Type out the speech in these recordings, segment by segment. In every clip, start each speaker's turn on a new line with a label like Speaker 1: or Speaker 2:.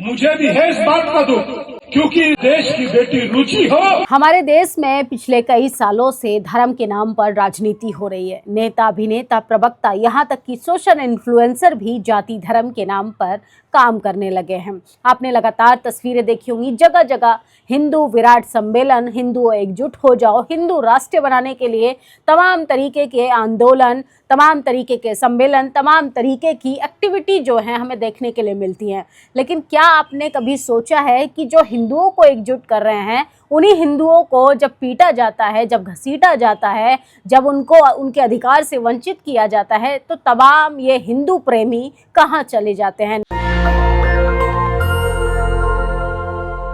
Speaker 1: मुझे भी है इस बात का दुख, क्योंकि देश की बेटी रुचि हो।
Speaker 2: हमारे देश में पिछले कई सालों से धर्म के नाम पर राजनीति हो रही है। नेता, अभिनेता, प्रवक्ता, यहाँ तक कि सोशल इन्फ्लुएंसर भी जाति धर्म के नाम पर काम करने लगे हैं। आपने लगातार तस्वीरें देखी होंगी, जगह जगह हिंदू विराट सम्मेलन, हिंदू एकजुट हो जाओ, हिंदू राष्ट्र बनाने के लिए तमाम तरीके के आंदोलन, तमाम तरीके के सम्मेलन, तमाम तरीके की एक्टिविटी जो है हमें देखने के लिए मिलती हैं। लेकिन क्या आपने कभी सोचा है कि जो हिंदुओं को एकजुट कर रहे हैं, उन्हीं हिंदुओं को जब पीटा जाता है, जब घसीटा जाता है, जब उनको उनके अधिकार से वंचित किया जाता है, तो तमाम ये हिंदू प्रेमी कहाँ चले जाते हैं।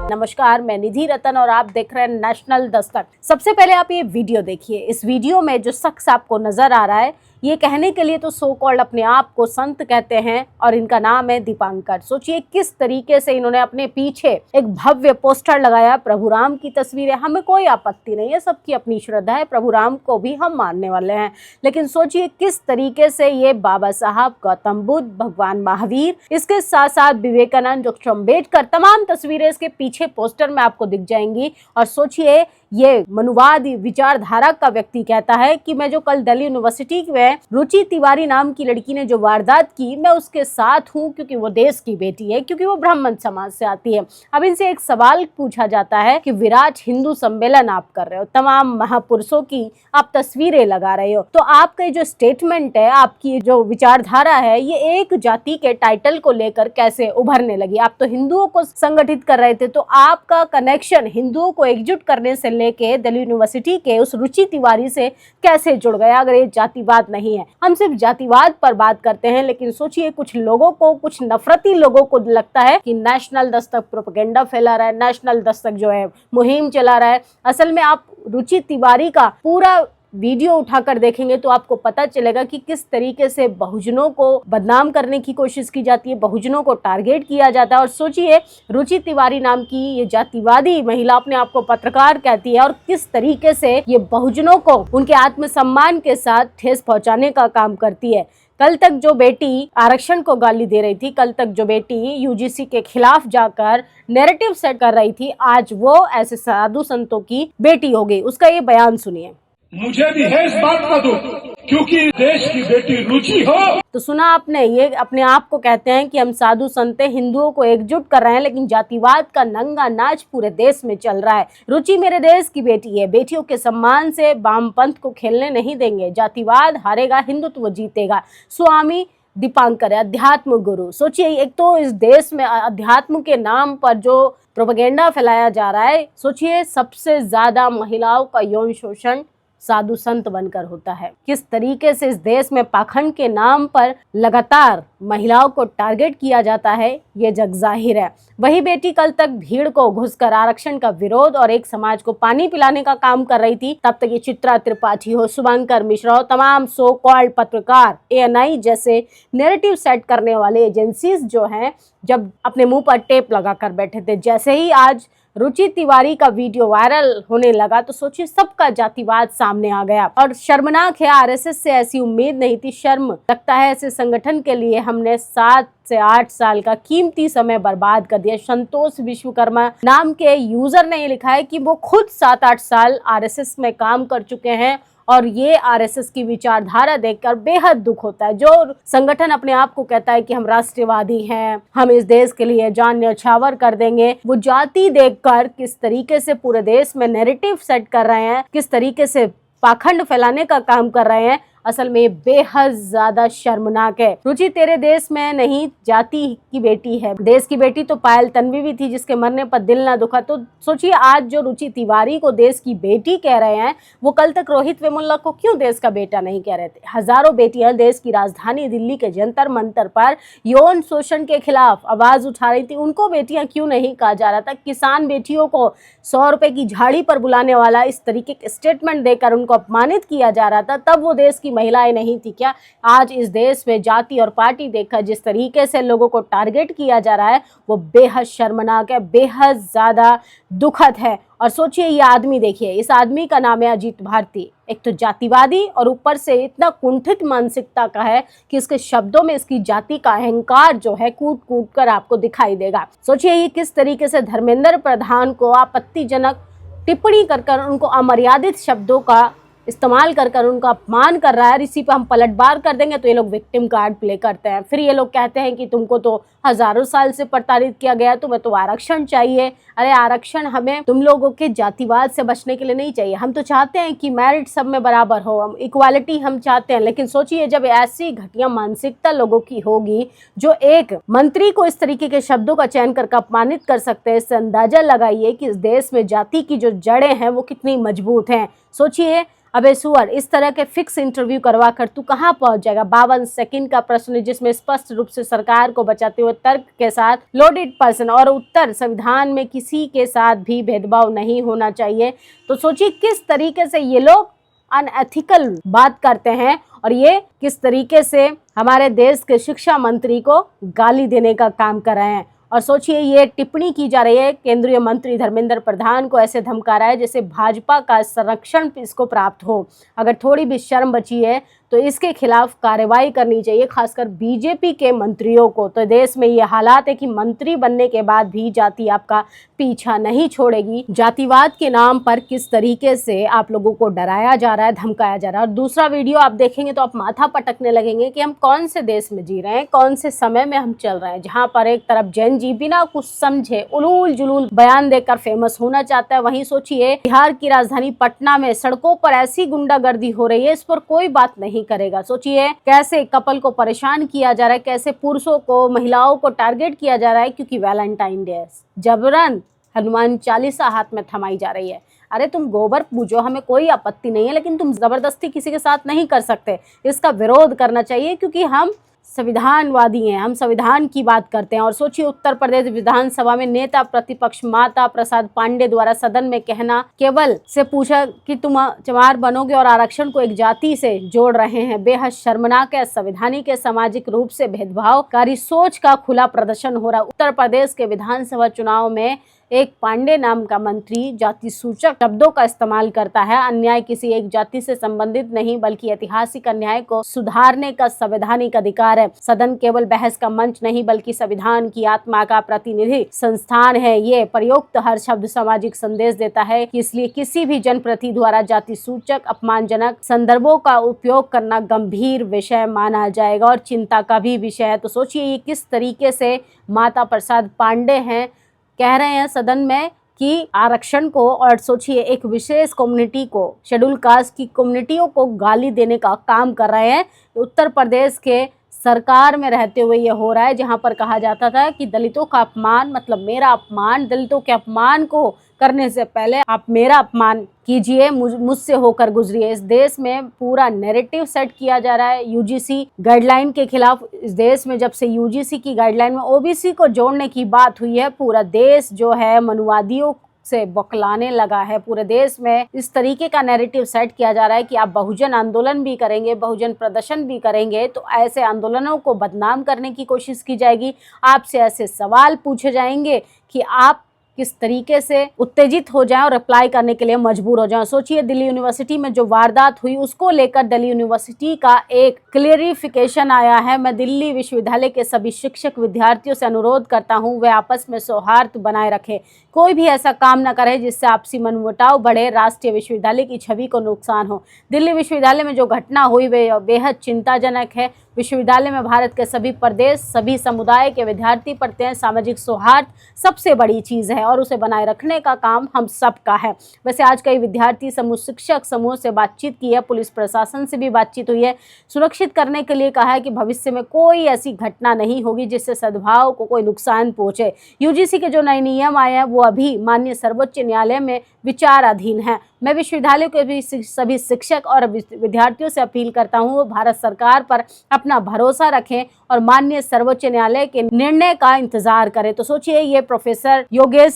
Speaker 2: नमस्कार, मैं निधि रतन और आप देख रहे हैं नेशनल दस्तक। सबसे पहले आप ये वीडियो देखिए। इस वीडियो में जो शख्स आपको नजर आ रहा है, ये कहने के लिए तो सो कॉल्ड अपने आप को संत कहते हैं और इनका नाम है दीपांकर। सोचिए किस तरीके से इन्होंने अपने पीछे एक भव्य पोस्टर लगाया, प्रभु राम की तस्वीर है। हमें कोई आपत्ति नहीं है, सबकी अपनी श्रद्धा है, प्रभु राम को भी हम मानने वाले हैं। लेकिन सोचिए किस तरीके से ये बाबा साहब, गौतम बुद्ध, भगवान महावीर, इसके साथ साथ विवेकानंद, डॉक्टर अम्बेडकर, तमाम तस्वीरें इसके पीछे पोस्टर में आपको दिख जाएंगी। और सोचिए ये मनुवादी विचारधारा का व्यक्ति कहता है कि मैं जो कल दिल्ली यूनिवर्सिटी में रुचि तिवारी नाम की लड़की ने जो वारदात की, मैं उसके साथ हूँ क्योंकि वो देश की बेटी है, क्योंकि वो ब्राह्मण समाज से आती है। अब इनसे एक सवाल पूछा जाता है कि विराट हिंदू सम्मेलन आप कर रहे हो, तमाम महापुरुषों की आप तस्वीरें लगा रहे हो, तो आपका जो स्टेटमेंट है, आपकी जो विचारधारा है, ये एक जाति के टाइटल को लेकर कैसे उभरने लगी? आप तो हिंदुओं को संगठित कर रहे थे, तो आपका कनेक्शन हिंदुओं को एकजुट करने से लेके दिल्ली यूनिवर्सिटी के उस रुचि तिवारी से कैसे जुड़ गया, अगर ये जातिवाद नहीं है? हम सिर्फ जातिवाद पर बात करते हैं, लेकिन सोचिए कुछ लोगों को, कुछ नफरती लोगों को लगता है कि नेशनल दस्तक प्रोपेगेंडा फैला रहा है, नेशनल दस्तक जो है मुहिम चला रहा है। असल में आप रुचि तिवारी का पूरा वीडियो उठाकर देखेंगे तो आपको पता चलेगा कि किस तरीके से बहुजनों को बदनाम करने की कोशिश की जाती है, बहुजनों को टारगेट किया जाता है। और सोचिए रुचि तिवारी नाम की ये जातिवादी महिला अपने आप को पत्रकार कहती है और किस तरीके से ये बहुजनों को उनके आत्मसम्मान के साथ ठेस पहुंचाने का काम करती है। कल तक जो बेटी आरक्षण को गाली दे रही थी, कल तक जो बेटी यूजीसी के खिलाफ जाकर नैरेटिव सेट कर रही थी, आज वो ऐसे साधु संतों की बेटी हो गई। उसका ये बयान सुनिए।
Speaker 1: मुझे भी है इस बात का दुख, क्योंकि देश की बेटी रुचि हो।
Speaker 2: तो सुना आपने, ये अपने आप को कहते हैं कि हम साधु संत हिंदुओं को एकजुट कर रहे हैं, लेकिन जातिवाद का नंगा नाच पूरे देश में चल रहा है। रुचि मेरे देश की बेटी है, बेटियों के सम्मान से वामपंथ को खेलने नहीं देंगे, जातिवाद हारेगा, हिंदुत्व जीतेगा। स्वामी दीपांकर है, अध्यात्म गुरु। सोचिए एक तो इस देश में अध्यात्म के नाम पर जो प्रोपेगेंडा फैलाया जा रहा है, सोचिए सबसे ज्यादा महिलाओं का यौन शोषण साधु संत बनकर होता है। किस तरीके से इस देश में पाखंड के नाम पर लगातार महिलाओं को टारगेट किया जाता है, ये जग जाहिर है। वही बेटी कल तक भीड़ को घुसकर आरक्षण का विरोध और एक समाज को पानी पिलाने का काम कर रही थी, तब तक ये चित्रा त्रिपाठी हो, शुभंकर मिश्रा हो, तमाम सो कॉल्ड पत्रकार, ANI जैसे नैरेटिव सेट करने वाले एजेंसीज जो हैं, जब अपने मुंह पर टेप लगाकर बैठे थे। जैसे ही आज रुचि तिवारी का वीडियो वायरल होने लगा तो सोचिए सबका जातिवाद सामने आ गया। और शर्मनाक है, RSS से ऐसी उम्मीद नहीं थी। शर्म लगता है ऐसे संगठन के लिए हमने 7 से 8 साल का कीमती समय बर्बाद कर दिया। संतोष विश्वकर्मा नाम के यूजर ने लिखा है कि वो खुद 7-8 साल RSS में काम कर चुके हैं और ये RSS की विचारधारा देखकर बेहद दुख होता है। जो संगठन अपने आप को कहता है कि हम राष्ट्रवादी हैं, हम इस देश के लिए जान न्यौछावर कर देंगे, वो जाति देखकर किस तरीके से पूरे देश में नैरेटिव सेट कर रहे हैं, किस तरीके से पाखंड फैलाने का काम कर रहे हैं, असल में बेहद ज्यादा शर्मनाक है। रुचि तेरे देश में नहीं, जाति की बेटी है। देश की बेटी तो पायल तन्वी भी थी, जिसके मरने पर दिल ना दुखा। तो सोचिए आज जो रुचि तिवारी को देश की बेटी कह रहे हैं, वो कल तक रोहित वेमुल्ला को क्यों देश का बेटा नहीं कह रहे थे? हजारों बेटियां देश की राजधानी दिल्ली के जंतर मंतर पर यौन शोषण के खिलाफ आवाज उठा रही थी, उनको बेटियां क्यों नहीं कहा जा रहा था? किसान बेटियों को 100 रुपए की झाड़ी पर बुलाने वाला इस तरीके के स्टेटमेंट देकर उनको अपमानित किया जा रहा था, तब वो देश की महिलाएं नहीं थी क्या? आज इस देश में जाति और पार्टी देखकर जिस तरीके से लोगों को टारगेट किया जा रहा है, वो बेहद शर्मनाक है, बेहद ज्यादा दुखद है। और सोचिए ये आदमी देखिए, इस आदमी का नाम है अजीत भारती। एक तो जातिवादी और ऊपर से इतना कुंठित मानसिकता का है कि इसके शब्दों में इसकी जाति का अहंकार जो है कूट कूट कर आपको दिखाई देगा। सोचिए ये किस तरीके से धर्मेंद्र प्रधान को आपत्तिजनक टिप्पणी कर उनको अमर्यादित शब्दों का इस्तेमाल कर उनका अपमान कर रहा है। इसी पर हम पलटवार कर देंगे तो ये लोग विक्टिम कार्ड प्ले करते हैं। फिर ये लोग कहते हैं कि तुमको तो हजारों साल से प्रताड़ित किया गया, तुम्हें तो आरक्षण चाहिए। अरे आरक्षण हमें तुम लोगों के जातिवाद से बचने के लिए नहीं चाहिए, हम तो चाहते हैं कि मेरिट सब में बराबर हो, हम इक्वालिटी हम चाहते हैं। लेकिन सोचिए जब ऐसी घटिया मानसिकता लोगों की होगी जो एक मंत्री को इस तरीके के शब्दों का चयन कर अपमानित कर सकते हैं, इससे अंदाजा लगाइए कि इस देश में जाति की जो जड़ें हैं वो कितनी मजबूत हैं। सोचिए अबे सुअर, इस तरह के फिक्स इंटरव्यू करवा कर तू कहाँ पहुंच जाएगा। 52 सेकंड का प्रश्न जिसमें स्पष्ट रूप से सरकार को बचाते हुए तर्क के साथ लोडेड पर्सन और उत्तर संविधान में किसी के साथ भी भेदभाव नहीं होना चाहिए। तो सोचिए किस तरीके से ये लोग अनएथिकल बात करते हैं और ये किस तरीके से हमारे देश के शिक्षा मंत्री को गाली देने का काम कर रहे हैं। और सोचिए ये टिप्पणी की जा रही है केंद्रीय मंत्री धर्मेंद्र प्रधान को ऐसे धमका रहा है जैसे भाजपा का संरक्षण इसको प्राप्त हो। अगर थोड़ी भी शर्म बची है तो इसके खिलाफ कार्रवाई करनी चाहिए, खासकर बीजेपी के मंत्रियों को। तो देश में ये हालात है कि मंत्री बनने के बाद भी जाति आपका पीछा नहीं छोड़ेगी। जातिवाद के नाम पर किस तरीके से आप लोगों को डराया जा रहा है, धमकाया जा रहा है। और दूसरा वीडियो आप देखेंगे तो आप माथा पटकने लगेंगे कि हम कौन से देश में जी रहे हैं, कौन से समय में हम चल रहे हैं, जहाँ पर एक तरफ जैन जी बिना कुछ समझे उलूल जुलूल बयान देकर फेमस होना चाहता है, वहीं सोचिए बिहार की राजधानी पटना में सड़कों पर ऐसी गुंडागर्दी हो रही है, इस पर कोई बात नहीं करेगा। सोचिए कैसे कपल को परेशान किया जा रहा है, कैसे पुरुषों को महिलाओं को टारगेट किया जा रहा है क्योंकि वैलेंटाइन डे है। जबरन हनुमान चालीसा हाथ में थमाई जा रही है। अरे तुम गोबर पूजो, हमें कोई आपत्ति नहीं है, लेकिन तुम जबरदस्ती किसी के साथ नहीं कर सकते। इसका विरोध करना चाहिए क्योंकि हम संविधानवादी हैं, हम संविधान की बात करते हैं। और सोचिए उत्तर प्रदेश विधानसभा में नेता प्रतिपक्ष माता प्रसाद पांडे द्वारा सदन में कहना केवल से पूछा कि तुम चमार बनोगे और आरक्षण को एक जाति से जोड़ रहे हैं, बेहद शर्मनाक है। संवैधानिक सामाजिक रूप से भेदभावकारी सोच का खुला प्रदर्शन हो रहा है। उत्तर प्रदेश के विधानसभा चुनाव में एक पांडे नाम का मंत्री जाति सूचक शब्दों का इस्तेमाल करता है। अन्याय किसी एक जाति से संबंधित नहीं बल्कि ऐतिहासिक अन्याय को सुधारने का संवैधानिक अधिकार है। सदन केवल बहस का मंच नहीं बल्कि संविधान की आत्मा का प्रतिनिधि संस्थान है। ये प्रयुक्त हर शब्द सामाजिक संदेश देता है कि इसलिए किसी भी जनप्रति द्वारा जाति सूचक अपमानजनक संदर्भों का उपयोग करना गंभीर विषय माना जाएगा और चिंता का भी विषय है। तो सोचिए ये किस तरीके से माता प्रसाद पांडे हैं, कह रहे हैं सदन में कि आरक्षण को, और सोचिए एक विशेष कम्युनिटी को, शेड्यूल कास्ट की कम्युनिटियों को गाली देने का काम कर रहे हैं। उत्तर प्रदेश के सरकार में रहते हुए ये हो रहा है, जहां पर कहा जाता था कि दलितों का अपमान मतलब मेरा अपमान, दलितों के अपमान को करने से पहले आप मेरा अपमान कीजिए, मुझसे होकर गुजरिए। इस देश में पूरा नैरेटिव सेट किया जा रहा है यूजीसी गाइडलाइन के खिलाफ। इस देश में जब से यूजीसी की गाइडलाइन में ओबीसी को जोड़ने की बात हुई है, पूरा देश जो है मनुवादियों से बौखलाने लगा है। पूरे देश में इस तरीके का नैरेटिव सेट किया जा रहा है कि आप बहुजन आंदोलन भी करेंगे, बहुजन प्रदर्शन भी करेंगे तो ऐसे आंदोलनों को बदनाम करने की कोशिश की जाएगी। आपसे ऐसे सवाल पूछे जाएंगे कि आप किस तरीके से उत्तेजित हो जाएं और अप्लाई करने के लिए मजबूर हो जाएं। सोचिए दिल्ली यूनिवर्सिटी में जो वारदात हुई उसको लेकर दिल्ली यूनिवर्सिटी का एक क्लियरिफिकेशन आया है। मैं दिल्ली विश्वविद्यालय के सभी शिक्षक विद्यार्थियों से अनुरोध करता हूं वे आपस में सौहार्द बनाए रखें, कोई भी ऐसा काम न करे जिससे आपसी मनमुटाव बढ़े, राष्ट्रीय विश्वविद्यालय की छवि को नुकसान हो। दिल्ली विश्वविद्यालय में जो घटना हुई वे बेहद चिंताजनक है। विश्वविद्यालय में भारत के सभी प्रदेश, सभी समुदाय के विद्यार्थी पढ़ते हैं। सामाजिक सौहार्द सबसे बड़ी चीज़ है और उसे बनाए रखने का काम हम सबका है। वैसे आज कई विद्यार्थी समूह, शिक्षक समूह से बातचीत की है, पुलिस प्रशासन से भी बातचीत हुई है, सुरक्षित करने के लिए कहा है कि भविष्य में कोई ऐसी घटना नहीं होगी जिससे सद्भाव को कोई नुकसान पहुंचे। यूजीसी के जो नए नियम आए हैं वो अभी माननीय सर्वोच्च न्यायालय में विचाराधीन है। मैं विश्वविद्यालय के भी सभी शिक्षक और विद्यार्थियों से अपील करता हूँ वो भारत सरकार पर अपना भरोसा रखें और माननीय सर्वोच्च न्यायालय के निर्णय का इंतजार करें। तो सोचिए ये प्रोफेसर योगेश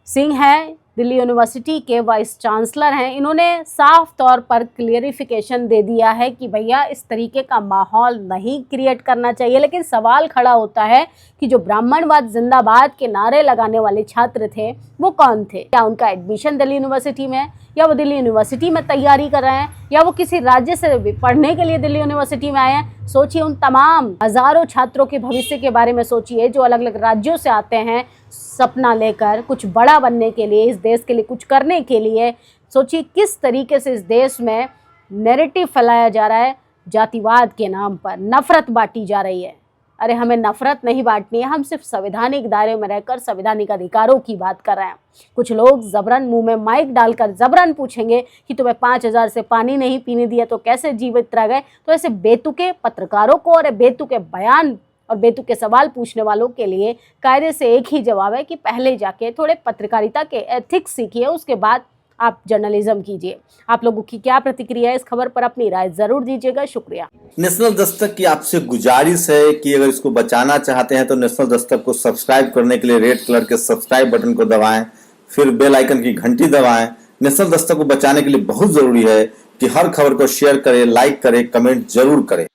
Speaker 2: सिंह है, दिल्ली यूनिवर्सिटी के वाइस चांसलर हैं, इन्होंने साफ तौर पर क्लियरिफिकेशन दे दिया है कि भैया इस तरीके का माहौल नहीं क्रिएट करना चाहिए। लेकिन सवाल खड़ा होता है कि जो ब्राह्मणवाद जिंदाबाद के नारे लगाने वाले छात्र थे वो कौन थे? क्या उनका एडमिशन दिल्ली यूनिवर्सिटी में है, या वो दिल्ली यूनिवर्सिटी में तैयारी कर रहे हैं, या वो किसी राज्य से पढ़ने के लिए दिल्ली यूनिवर्सिटी में आए हैं? सोचिए उन तमाम हजारों छात्रों के भविष्य के बारे में सोचिए जो अलग अलग राज्यों से आते हैं सपना लेकर कुछ बड़ा बनने के लिए, इस देश के लिए कुछ करने के लिए। सोचिए किस तरीके से इस देश में नैरेटिव फैलाया जा रहा है, जातिवाद के नाम पर नफरत बांटी जा रही है। अरे हमें नफरत नहीं बांटनी है, हम सिर्फ संवैधानिक दायरे में रहकर संवैधानिक अधिकारों की बात कर रहे हैं। कुछ लोग जबरन मुंह में माइक डालकर जबरन पूछेंगे कि तुम्हें 5,000 से पानी नहीं पीने दिया तो कैसे जीवित रह गए। तो ऐसे बेतुके पत्रकारों को और बेतुके बयान और बेतुके सवाल पूछने वालों के लिए कायदे से एक ही जवाब है कि पहले जाके थोड़े पत्रकारिता के एथिक्स सीखिए, उसके बाद आप जर्नलिज्म कीजिए। आप लोगों की क्या प्रतिक्रिया है इस खबर पर, अपनी राय जरूर दीजिएगा। शुक्रिया।
Speaker 3: नेशनल दस्तक की आपसे गुजारिश है कि अगर इसको बचाना चाहते हैं तो नेशनल दस्तक को सब्सक्राइब करने के लिए रेड कलर के सब्सक्राइब बटन को दबाएं, फिर बेल आइकन की घंटी दबाएं। नेशनल दस्तक को बचाने के लिए बहुत जरूरी है कि हर खबर को शेयर करें, लाइक करें, कमेंट जरूर करें।